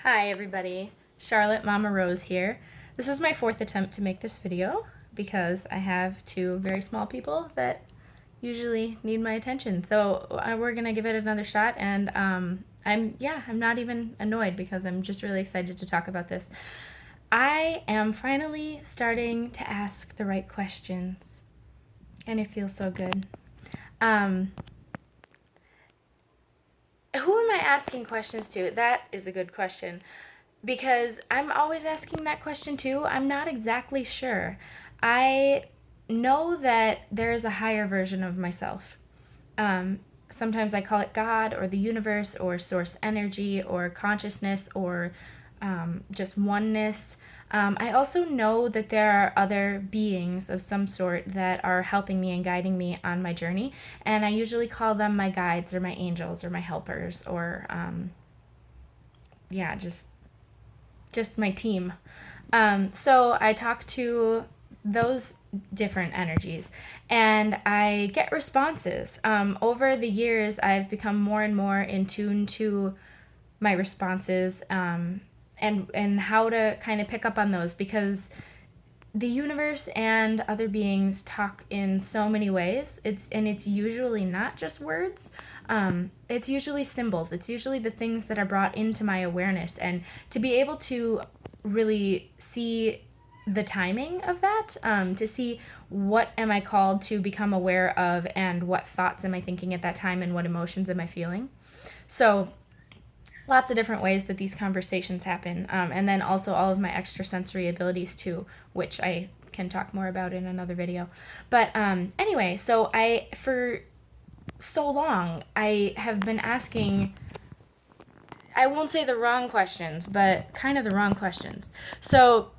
Hi everybody, Charlotte Mama Rose here. This is my fourth attempt to make this video because I have two very small people that usually need my attention. So we're gonna give it another shot, and I'm not even annoyed because I'm just really excited to talk about this. I am finally starting to ask the right questions, and it feels so good. Who am I asking questions to? That is a good question. Because I'm always asking that question too. I'm not exactly sure. I know that there is a higher version of myself. Sometimes I call it God or the universe or source energy or consciousness or just oneness. I also know that there are other beings of some sort that are helping me and guiding me on my journey, and I usually call them my guides or my angels or my helpers or yeah, just my team. So I talk to those different energies and I get responses. Over the years, I've become more and more in tune to my responses, and how to kind of pick up on those, because the universe and other beings talk in so many ways. It's usually not just words. It's usually symbols. It's usually the things that are brought into my awareness, and to be able to really see the timing of that, to see what am I called to become aware of, and what thoughts am I thinking at that time, and what emotions am I feeling. So lots of different ways that these conversations happen, and then also all of my extrasensory abilities too, which I can talk more about in another video. But anyway, so for so long I have been asking, I won't say the wrong questions, but kind of the wrong questions. So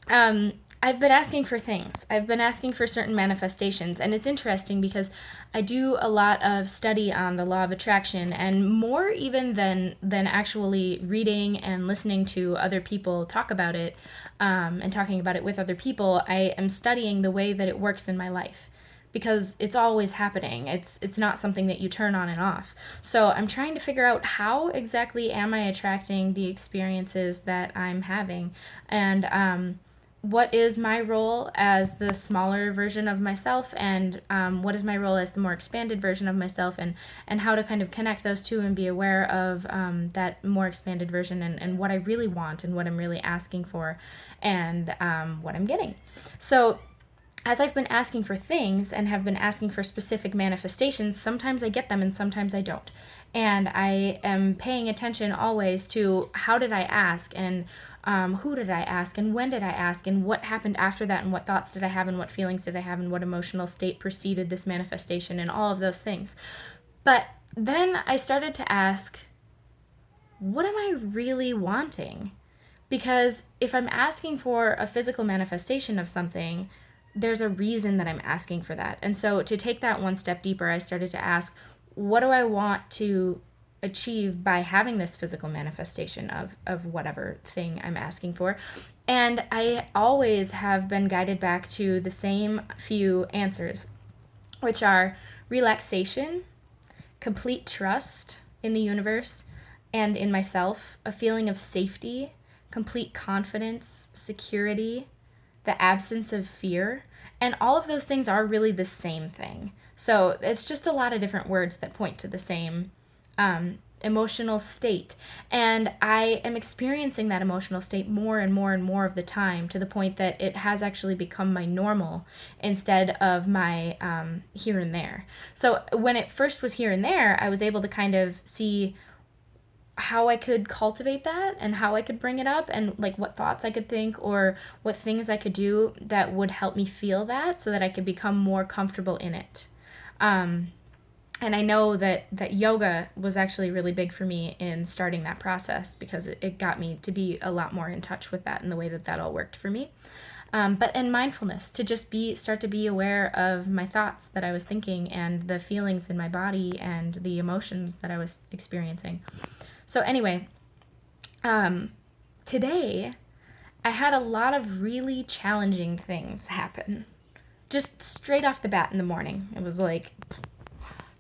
um, I've been asking for things. I've been asking for certain manifestations, and it's interesting because I do a lot of study on the law of attraction, and more even than actually reading and listening to other people talk about it, and talking about it with other people. I am studying the way that it works in my life, because it's always happening. It's not something that you turn on and off. So I'm trying to figure out, how exactly am I attracting the experiences that I'm having, and what is my role as the smaller version of myself, and what is my role as the more expanded version of myself, and how to kind of connect those two and be aware of that more expanded version, and what I really want and what I'm really asking for, and what I'm getting. So as I've been asking for things and have been asking for specific manifestations, sometimes I get them and sometimes I don't. And I am paying attention always to, how did I ask, and who did I ask, and when did I ask, and what happened after that, and what thoughts did I have, and what feelings did I have, and what emotional state preceded this manifestation, and all of those things. But then I started to ask, what am I really wanting? Because if I'm asking for a physical manifestation of something, there's a reason that I'm asking for that. And so to take that one step deeper, I started to ask, what do I want to achieve by having this physical manifestation of whatever thing I'm asking for? And I always have been guided back to the same few answers, which are relaxation, complete trust in the universe and in myself, a feeling of safety, complete confidence, security, the absence of fear. And all of those things are really the same thing. So it's just a lot of different words that point to the same emotional state. And I am experiencing that emotional state more and more and more of the time, to the point that it has actually become my normal instead of my here and there. So when it first was here and there, I was able to kind of see how I could cultivate that, and how I could bring it up, and like what thoughts I could think, or what things I could do that would help me feel that, so that I could become more comfortable in it. And I know that yoga was actually really big for me in starting that process, because it got me to be a lot more in touch with that, and the way that all worked for me. But in mindfulness, to just start to be aware of my thoughts that I was thinking, and the feelings in my body, and the emotions that I was experiencing. So anyway, today I had a lot of really challenging things happen. Just straight off the bat in the morning. It was like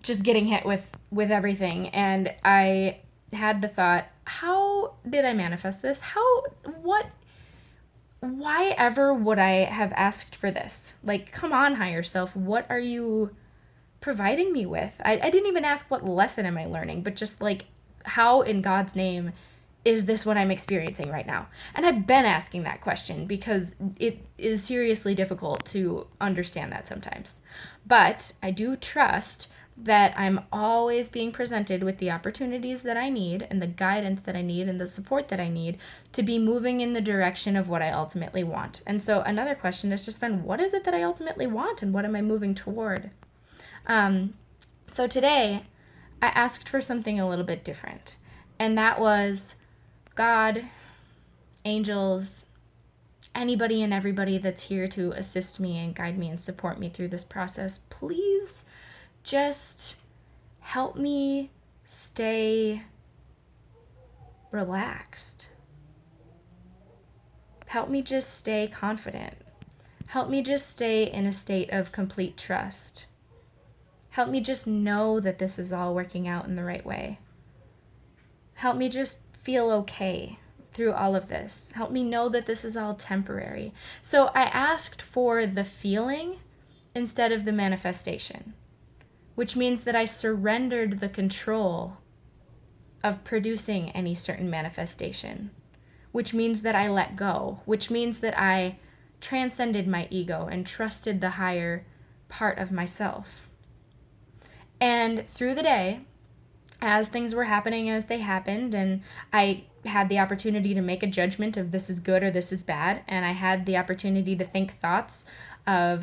just getting hit with everything. And I had the thought, how did I manifest this? Why ever would I have asked for this? Like, come on, higher self, what are you providing me with? I didn't even ask what lesson am I learning, but just like, how in God's name is this what I'm experiencing right now? And I've been asking that question because it is seriously difficult to understand that sometimes. But I do trust that I'm always being presented with the opportunities that I need and the guidance that I need and the support that I need to be moving in the direction of what I ultimately want. And so another question has just been, what is it that I ultimately want and what am I moving toward? So today I asked for something a little bit different. And that was, God, angels, anybody and everybody that's here to assist me and guide me and support me through this process, please just help me stay relaxed. Help me just stay confident. Help me just stay in a state of complete trust. Help me just know that this is all working out in the right way. Help me just feel okay through all of this. Help me know that this is all temporary. So I asked for the feeling instead of the manifestation, which means that I surrendered the control of producing any certain manifestation, which means that I let go, which means that I transcended my ego and trusted the higher part of myself. And through the day, as things were happening as they happened, and I had the opportunity to make a judgment of this is good or this is bad, and I had the opportunity to think thoughts of,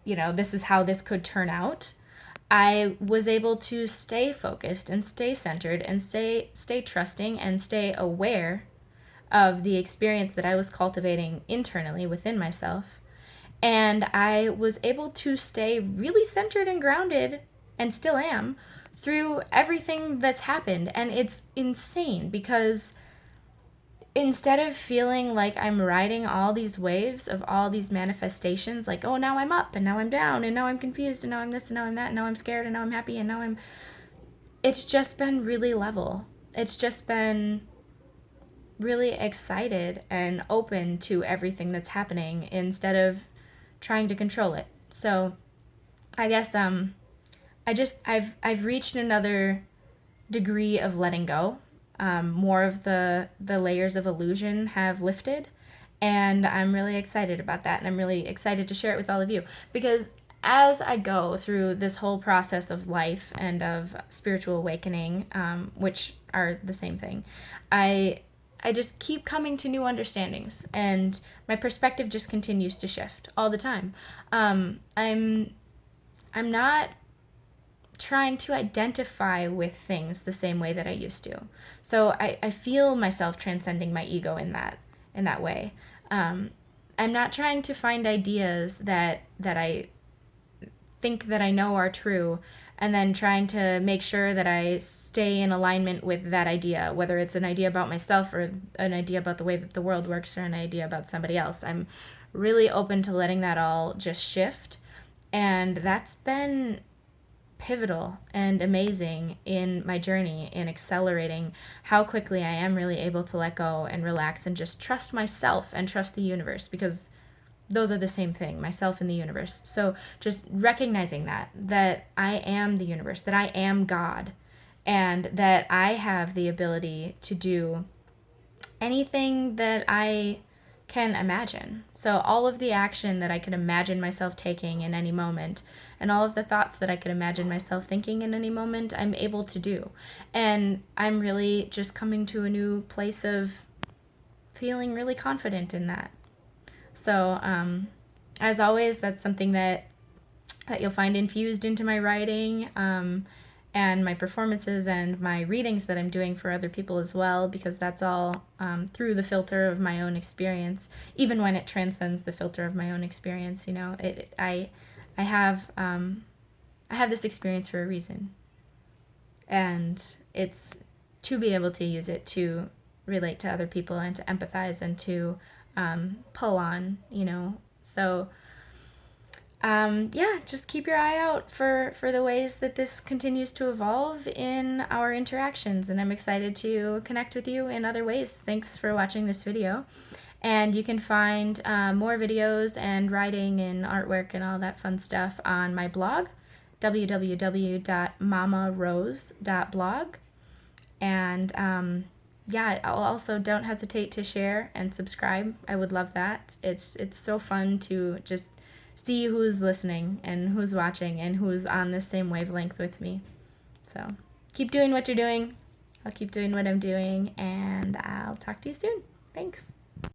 this is how this could turn out, I was able to stay focused and stay centered and stay trusting and stay aware of the experience that I was cultivating internally within myself. And I was able to stay really centered and grounded, and still am, through everything that's happened. And it's insane because instead of feeling like I'm riding all these waves of all these manifestations, like, oh, now I'm up and now I'm down and now I'm confused and now I'm this and now I'm that and now I'm scared and now I'm happy and now I'm... It's just been really level. It's just been really excited and open to everything that's happening instead of trying to control it. So I guess I've reached another degree of letting go. More of the layers of illusion have lifted, and I'm really excited about that, and I'm really excited to share it with all of you, because as I go through this whole process of life and of spiritual awakening, which are the same thing, I just keep coming to new understandings, and my perspective just continues to shift all the time. I'm not trying to identify with things the same way that I used to. So I feel myself transcending my ego in that way. I'm not trying to find ideas that I think that I know are true, and then trying to make sure that I stay in alignment with that idea, whether it's an idea about myself or an idea about the way that the world works or an idea about somebody else. I'm really open to letting that all just shift, and that's been pivotal and amazing in my journey in accelerating how quickly I am really able to let go and relax and just trust myself and trust the universe, because those are the same thing, myself and the universe. So just recognizing that I am the universe, that I am God, and that I have the ability to do anything that I can imagine. So all of the action that I could imagine myself taking in any moment, and all of the thoughts that I could imagine myself thinking in any moment, I'm able to do. And I'm really just coming to a new place of feeling really confident in that. So, as always, that's something that you'll find infused into my writing, and my performances and my readings that I'm doing for other people as well, because that's all through the filter of my own experience, even when it transcends the filter of my own experience. I have this experience for a reason, and it's to be able to use it to relate to other people and to empathize and to pull on, So yeah, just keep your eye out for the ways that this continues to evolve in our interactions. And I'm excited to connect with you in other ways. Thanks for watching this video. And you can find more videos and writing and artwork and all that fun stuff on my blog, www.mamarose.blog. And yeah, also don't hesitate to share and subscribe. I would love that. It's so fun to just see who's listening and who's watching and who's on the same wavelength with me. So keep doing what you're doing. I'll keep doing what I'm doing, and I'll talk to you soon. Thanks.